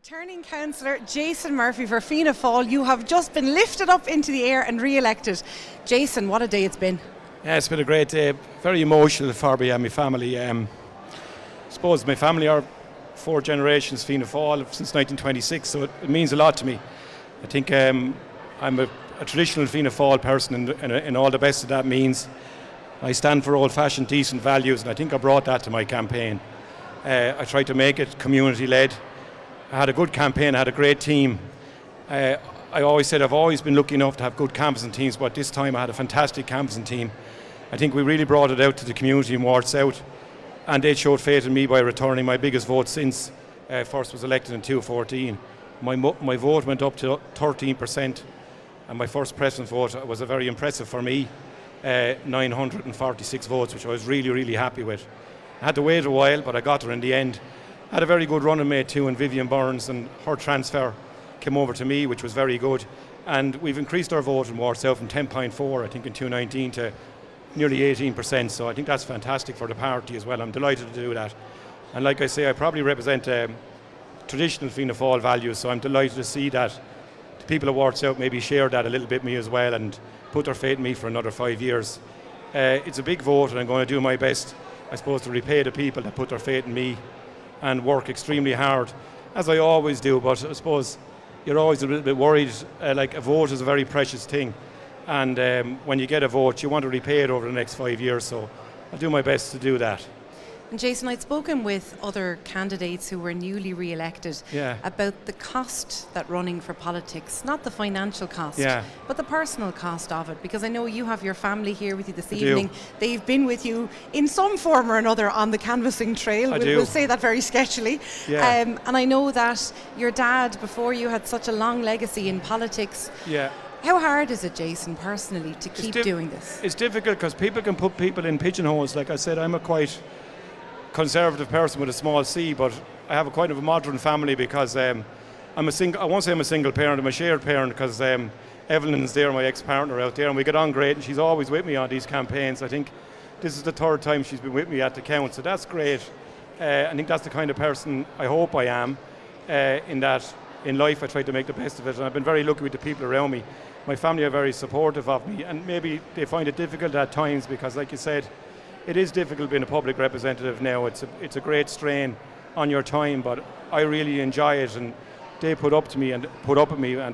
Returning Councillor Jason Murphy for Fianna Fáil, you have just been lifted up into the air and re-elected. Jason, what a day it's been. Yeah, it's been a great day, very emotional for me and my family. I suppose my family are 4 generations Fianna Fáil since 1926, so it means a lot to me. I think I'm a traditional Fianna Fáil person in all the best of that means. I stand for old-fashioned decent values, and I think I brought that to my campaign. I tried to make it community-led. I had a good campaign, I had a great team. I always said I've always been lucky enough to have good canvassing teams, but this time I had a fantastic canvassing team. I think we really brought it out to the community in Ward South, and they showed faith in me by returning my biggest vote since first was elected in 2014. My vote went up to 13%, and my first president vote was very impressive for me, 946 votes, which I was really, really happy with. I had to wait a while, but I got there in the end. Had a very good running mate too in Vivian Burns, and her transfer came over to me, which was very good. And we've increased our vote in Ward South from 10.4, I think, in 2019 to nearly 18%. So I think that's fantastic for the party as well. I'm delighted to do that. And like I say, I probably represent traditional Fianna Fáil values, so I'm delighted to see that the people of Ward South maybe share that a little bit with me as well and put their faith in me for another 5 years. It's a big vote, and I'm going to do my best, I suppose, to repay the people that put their faith in me and work extremely hard, as I always do. But I suppose you're always a little bit worried, like a vote is a very precious thing, and when you get a vote you want to repay it over the next 5 years, so I'll do my best to do that. And Jason, I'd spoken with other candidates who were newly re-elected about the cost that running for politics, not the financial cost, but the personal cost of it, because I know you have your family here with you this evening. They've been with you in some form or another on the canvassing trail. We'll say that very sketchily. And I know that your dad, before you, had such a long legacy in politics. How hard is it, Jason, personally, to keep doing this? It's difficult because people can put people in pigeonholes. Like I said, I'm a quite conservative person with a small c, but I have a quite of a modern family because I'm a single. I won't say I'm a single parent, I'm a shared parent, because Evelyn's there, my ex-partner out there, and we get on great, and she's always with me on these campaigns. I think this is the 3rd time she's been with me at the count, so that's great. I think that's the kind of person I hope I am, in that in life I try to make the best of it, and I've been very lucky with the people around me. My family are very supportive of me, and maybe they find it difficult at times because, like you said, it is difficult being a public representative now. It's a great strain on your time, but I really enjoy it, and they put up with me, and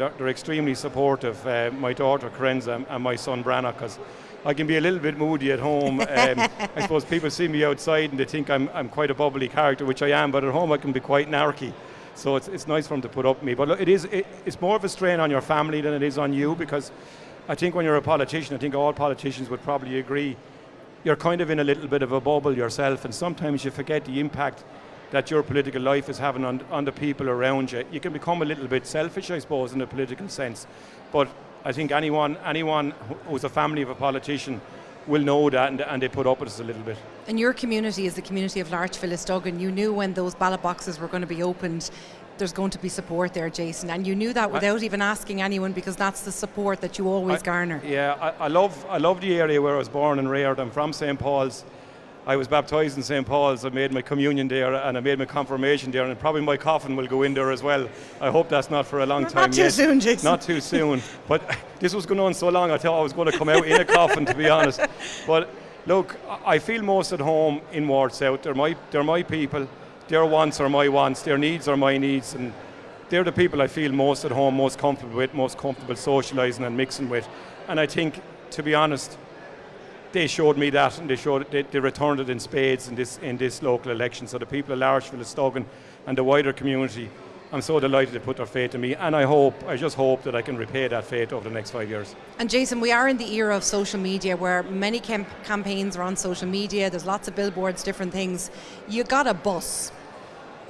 they're extremely supportive. My daughter Corenza and my son Branagh, because I can be a little bit moody at home. I suppose people see me outside and they think I'm quite a bubbly character, which I am, but at home I can be quite narky. So it's nice for them to put up with me. But look, it's more of a strain on your family than it is on you, because I think when you're a politician, I think all politicians would probably agree, you're kind of in a little bit of a bubble yourself, and sometimes you forget the impact that your political life is having on the people around you. You can become a little bit selfish, I suppose, in a political sense. But I think anyone who's a family of a politician will know that, and they put up with us a little bit. And your community is the community of Larchville-Lisduggan. You knew when those ballot boxes were going to be opened, there's going to be support there, Jason, and you knew that without even asking anyone, because that's the support that you always garner. I love the area where I was born and reared. I'm from St. Paul's. I was baptised in St. Paul's. I made my communion there, and I made my confirmation there, and probably my coffin will go in there as well. I hope that's not for a long time yet. Not too soon, Jason. Not too soon. But this was going on so long, I thought I was going to come out in a coffin, to be honest. But look, I feel most at home in Ward South. They're my people. Their wants are my wants, their needs are my needs, and they're the people I feel most at home, most comfortable with, most comfortable socialising and mixing with. And I think, to be honest, they showed me that, and they returned it in spades in this local election. So the people of Larchville-Lisduggan and the wider community, I'm so delighted to put their faith in me, and I just hope that I can repay that faith over the next 5 years. And Jason, we are in the era of social media where many campaigns are on social media. There's lots of billboards, different things. You got a bus.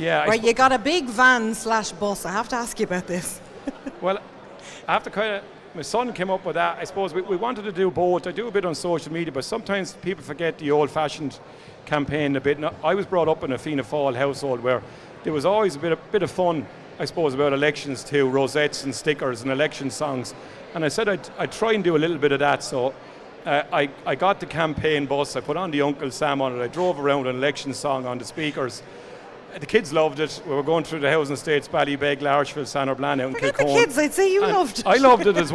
You got a big van/bus. I have to ask you about this. Well, I have to my son came up with that. I suppose we wanted to do both. I do a bit on social media, but sometimes people forget the old-fashioned campaign a bit. Now, I was brought up in a Fianna Fáil household where there was always a bit of fun, I suppose, about elections too, rosettes and stickers and election songs. And I said I'd try and do a little bit of that. So I got the campaign bus. I put on the Uncle Sam on it. I drove around an election song on the speakers. The kids loved it. We were going through the housing estates, Ballybeg, Larchville, Sanorblana and Forget Kilcoan. the kids, I'd say you loved it. I loved it as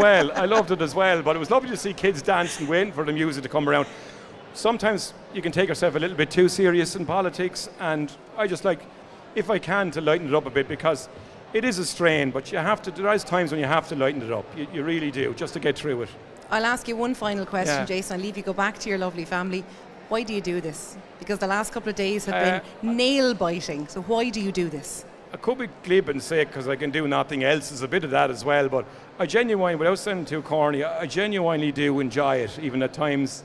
well. But it was lovely to see kids dancing, waiting for the music to come around. Sometimes you can take yourself a little bit too serious in politics, and I just like, if I can, to lighten it up a bit, because it is a strain, but there is times when you have to lighten it up. You really do, just to get through it. I'll ask you one final question, Jason. I'll leave you go back to your lovely family. Why do you do this? Because the last couple of days have been nail-biting. So why do you do this? I could be glib and say because I can do nothing else. There's a bit of that as well. But I genuinely, without sounding too corny, I genuinely do enjoy it. Even at times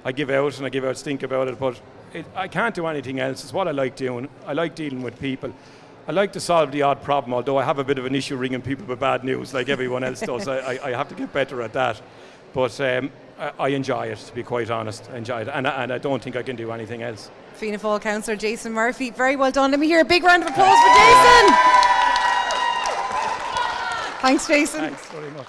I give out and I give out stink about it. But I can't do anything else. It's what I like doing. I like dealing with people. I like to solve the odd problem, although I have a bit of an issue ringing people with bad news like everyone else does. I have to get better at that. But I enjoy it, to be quite honest. I enjoy it, and I don't think I can do anything else. Fianna Fáil councillor Jason Murphy, very well done. Let me hear a big round of applause for Jason. Thanks, Jason. Thanks very much.